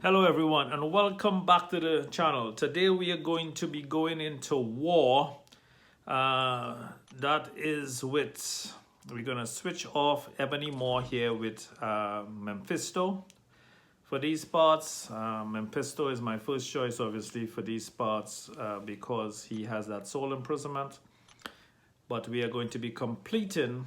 Hello everyone and welcome back to the channel. Today we are going to be going into war. That is with, we're going to switch off Ebony Moore here with Mephisto. For these parts, Mephisto is my first choice obviously for these parts because he has that soul imprisonment. But we are going to be completing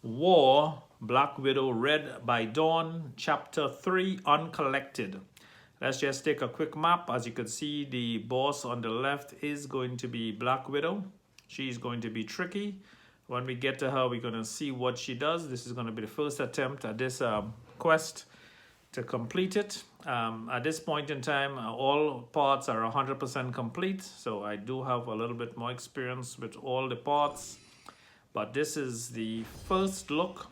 War, Black Widow, Red by Dawn, Chapter 3, Uncollected. Let's just take a quick map. As you can see, the boss on the left is going to be Black Widow. She's going to be tricky. When we get to her, we're going to see what she does. This is going to be the first attempt at this quest to complete it. At this point in time, all parts are 100% complete. So I do have a little bit more experience with all the parts. But this is the first look,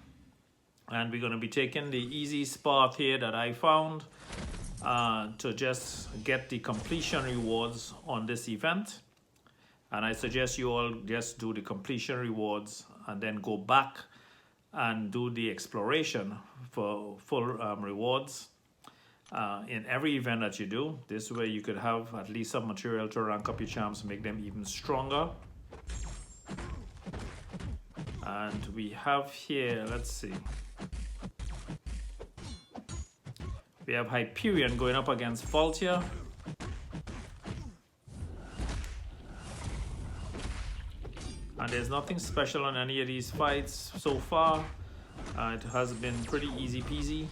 and we're going to be taking the easiest path here that I found to just get the completion rewards on this event. And I suggest you all just do the completion rewards and then go back and do the exploration for full rewards in every event that you do. This way you could have at least some material to rank up your champs, make them even stronger. And we have here, let's see. We have Hyperion going up against Voltia. And there's nothing special on any of these fights so far. It has been pretty easy peasy.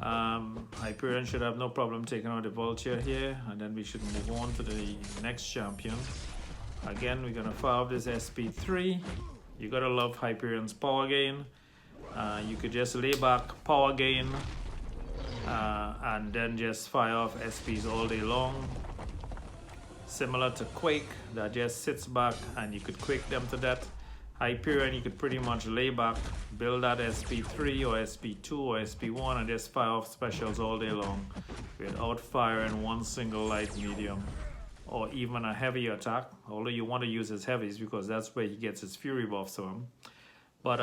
Hyperion should have no problem taking out the Voltia here. And then we should move on to the next champion. Again, we're going to fire off this SP3. You gotta love Hyperion's power gain. You could just lay back, power gain, and then just fire off SPs all day long. Similar to Quake, that just sits back and you could quake them to death. Hyperion, you could pretty much lay back, build that SP3 or SP2 or SP1 and just fire off specials all day long without firing one single light medium or even a heavy attack, although you want to use his heavies because that's where he gets his fury buffs from. But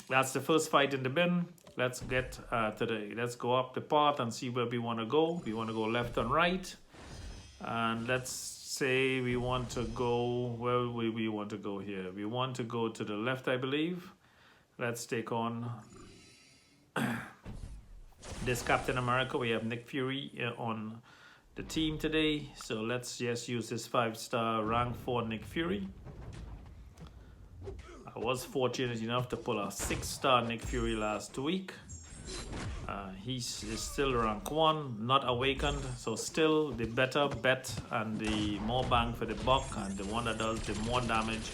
that's the first fight in the bin. Let's get let's go up the path and see where we want to go. We want to go left and right, and let's say we want to go, where will we want to go here? We want to go to the left, I believe. Let's take on this Captain America. We have Nick Fury on the team today, so let's just use this 5-star rank 4 Nick Fury. I was fortunate enough to pull a 6-star Nick Fury last week. He is still rank 1, not awakened, so still the better bet and the more bang for the buck and the one that does the more damage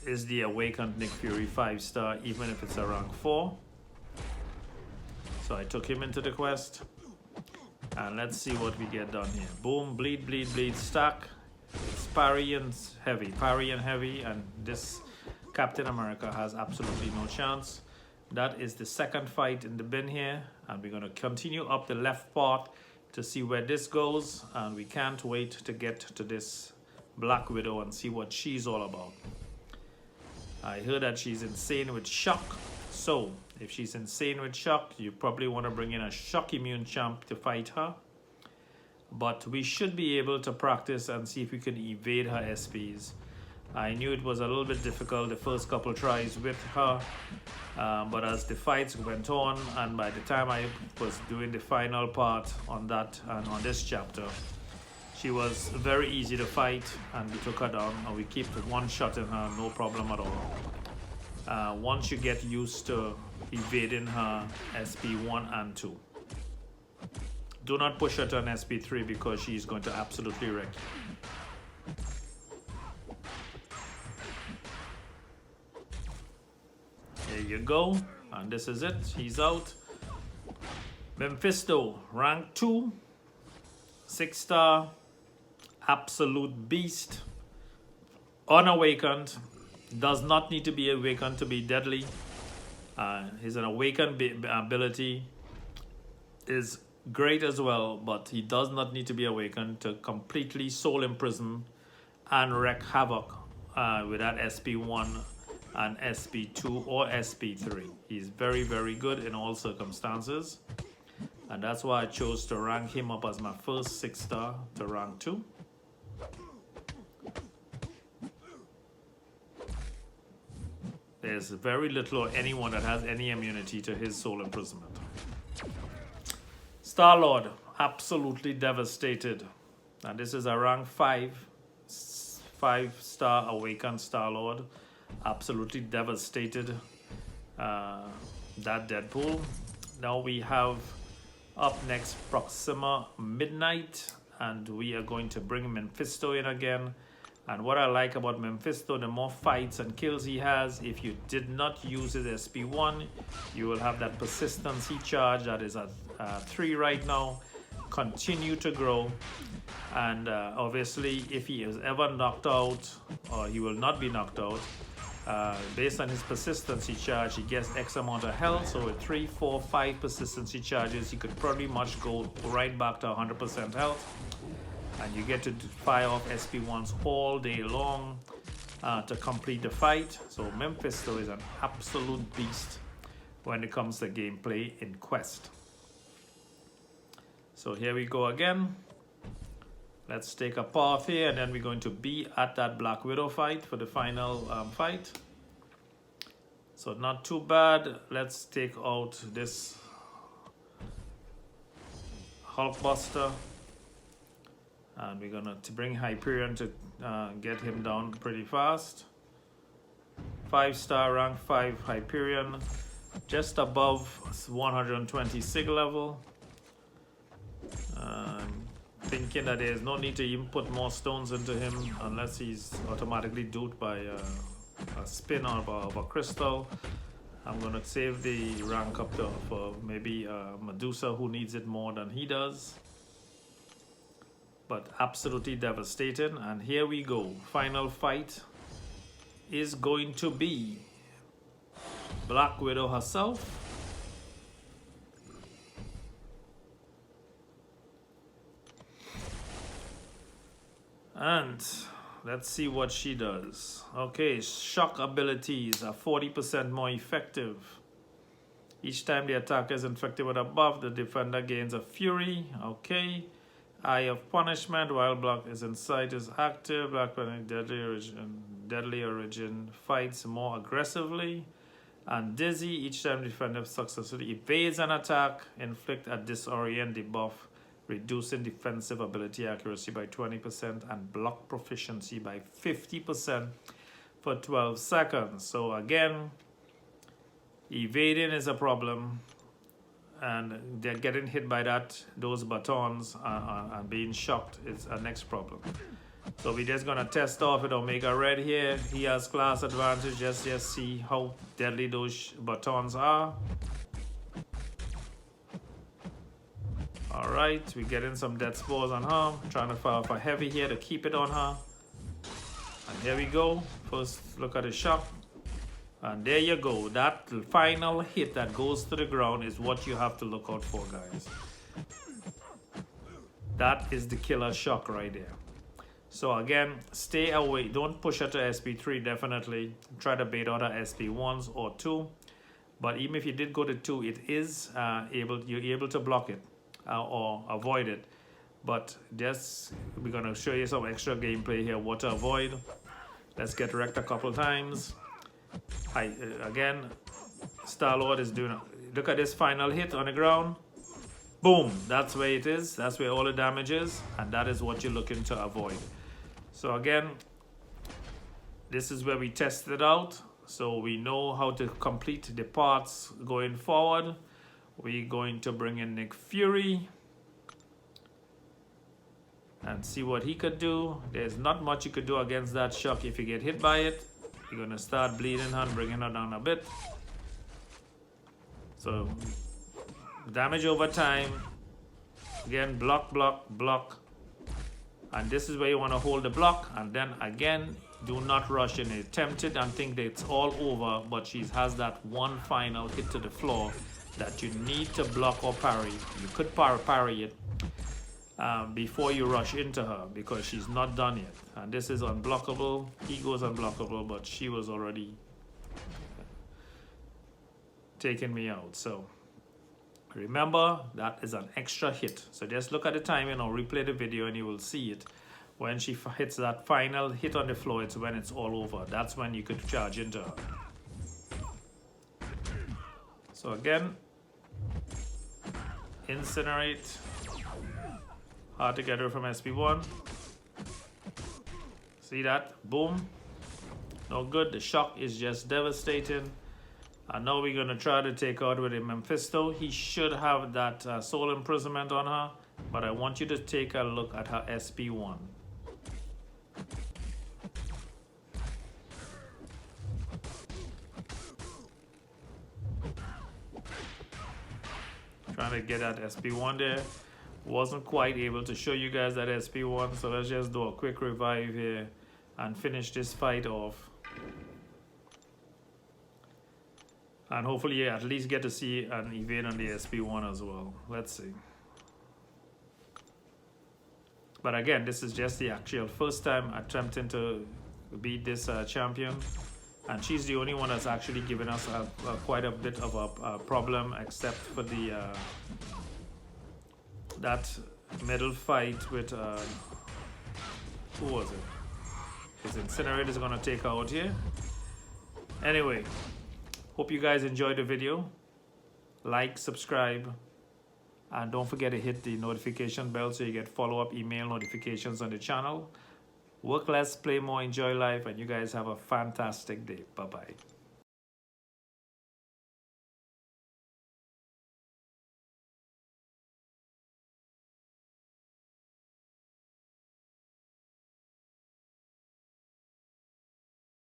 is the awakened Nick Fury 5-star, even if it's a rank 4. So I took him into the quest. And let's see what we get done here. Boom, bleed, bleed, bleed, stack. It's parry and heavy, and this Captain America has absolutely no chance. That is the second fight in the bin here, and we're going to continue up the left path to see where this goes, and we can't wait to get to this Black Widow and see what she's all about. I heard that she's insane with shock, so if she's insane with shock, you probably want to bring in a shock immune champ to fight her. But we should be able to practice and see if we can evade her SPs. I knew it was a little bit difficult the first couple tries with her, but as the fights went on and by the time I was doing the final part on that and on this chapter, she was very easy to fight and we took her down and we keep one shot in her, no problem at all. Once you get used to evading her SP1 and 2. Do not push her to an SP3 because she's going to absolutely wreck you. There you go, and this is it. He's out. Mephisto, rank 2, 6-star, absolute beast, unawakened, does not need to be awakened to be deadly. His awakened ability is great as well, but he does not need to be awakened to completely soul imprison and wreak havoc with that SP1 and SP2 or SP3. He's very, very good in all circumstances. And that's why I chose to rank him up as my first 6-star to rank 2. There's very little or anyone that has any immunity to his soul imprisonment. Star-Lord, absolutely devastated. And this is a rank 5-star awakened Star-Lord. Absolutely devastated that Deadpool. Now we have up next Proxima Midnight, and we are going to bring Mephisto in again. And what I like about Mephisto, the more fights and kills he has, if you did not use his SP1, you will have that persistency charge that is at 3 right now, continue to grow. And obviously, if he is ever knocked out, or he will not be knocked out, based on his persistency charge, he gets X amount of health. So with 3, 4, 5 persistency charges, he could pretty much go right back to 100% health. And you get to fire off SP1s all day long to complete the fight. So Mephisto is an absolute beast when it comes to gameplay in Quest. So here we go again. Let's take a path here, and then we're going to be at that Black Widow fight for the final fight. So not too bad. Let's take out this Hulkbuster. And we're gonna bring Hyperion to get him down pretty fast. 5-star rank 5 Hyperion, just above 120 sig level. Thinking that there's no need to even put more stones into him unless he's automatically duped by a spin of a crystal. I'm gonna save the rank up to, for maybe Medusa, who needs it more than he does. But absolutely devastating. And here we go. Final fight is going to be Black Widow herself. And let's see what she does. Okay, shock abilities are 40% more effective. Each time the attacker is infected with a buff, the defender gains a fury. Okay. Eye of Punishment, while block is in sight, is active. Black Deadly Origin fights more aggressively. And Dizzy, each time the defender successfully evades an attack, inflict a disorient debuff, reducing defensive ability accuracy by 20% and block proficiency by 50% for 12 seconds. So again, evading is a problem. And they're getting hit by those batons and being shocked is a next problem. So we're just gonna test off with Omega Red here. He has class advantage. Just see how deadly those batons are. All right, we're getting some death spores on her. Trying to fire for heavy here to keep it on her. And here we go. First look at the shock. And there you go. That final hit that goes to the ground is what you have to look out for, guys. That is the killer shock right there. So again, stay away. Don't push her to SP3, definitely. Try to bait out her SP1s or 2. But even if you did go to 2, it is you're able to block it or avoid it. But just, we're going to show you some extra gameplay here, what to avoid. Let's get wrecked a couple times. Again, Star-Lord is doing, look at this final hit on the ground. Boom, that's where it is. That's where all the damage is. And that is what you're looking to avoid. So again, this is where we tested it out. So we know how to complete the parts going forward. We're going to bring in Nick Fury and see what he could do. There's not much you could do against that shock if you get hit by it. You're going to start bleeding her and bringing her down a bit. So, damage over time. Again, block, block, block. And this is where you want to hold the block. And then again, do not rush in it. Tempted and think that it's all over. But she has that one final hit to the floor that you need to block or parry. You could parry it before you rush into her, because she's not done yet. And this is unblockable. Ego's unblockable, but she was already taking me out. So Remember, that is an extra hit. So just look at the timing or replay the video and you will see it. When she hits that final hit on the floor, it's when it's all over. That's when you could charge into her. So again, incinerate. Hard to get her from SP1. See that? Boom. No good. The shock is just devastating. And now we're going to try to take out with a Mephisto. He should have that soul imprisonment on her. But I want you to take a look at her SP1. Trying to get that SP1 there. Wasn't quite able to show you guys that SP1. So let's just do a quick revive here and finish this fight off. And hopefully you at least get to see an evade on the SP1 as well. Let's see. But again, this is just the actual first time attempting to beat this champion. And she's the only one that's actually given us quite a bit of a problem, except for the that middle fight with who was it? His incinerator is gonna take her out here. Anyway, hope you guys enjoyed the video. Like, subscribe, and don't forget to hit the notification bell so you get follow-up email notifications on the channel. Work less, play more, enjoy life, and you guys have a fantastic day. Bye-bye.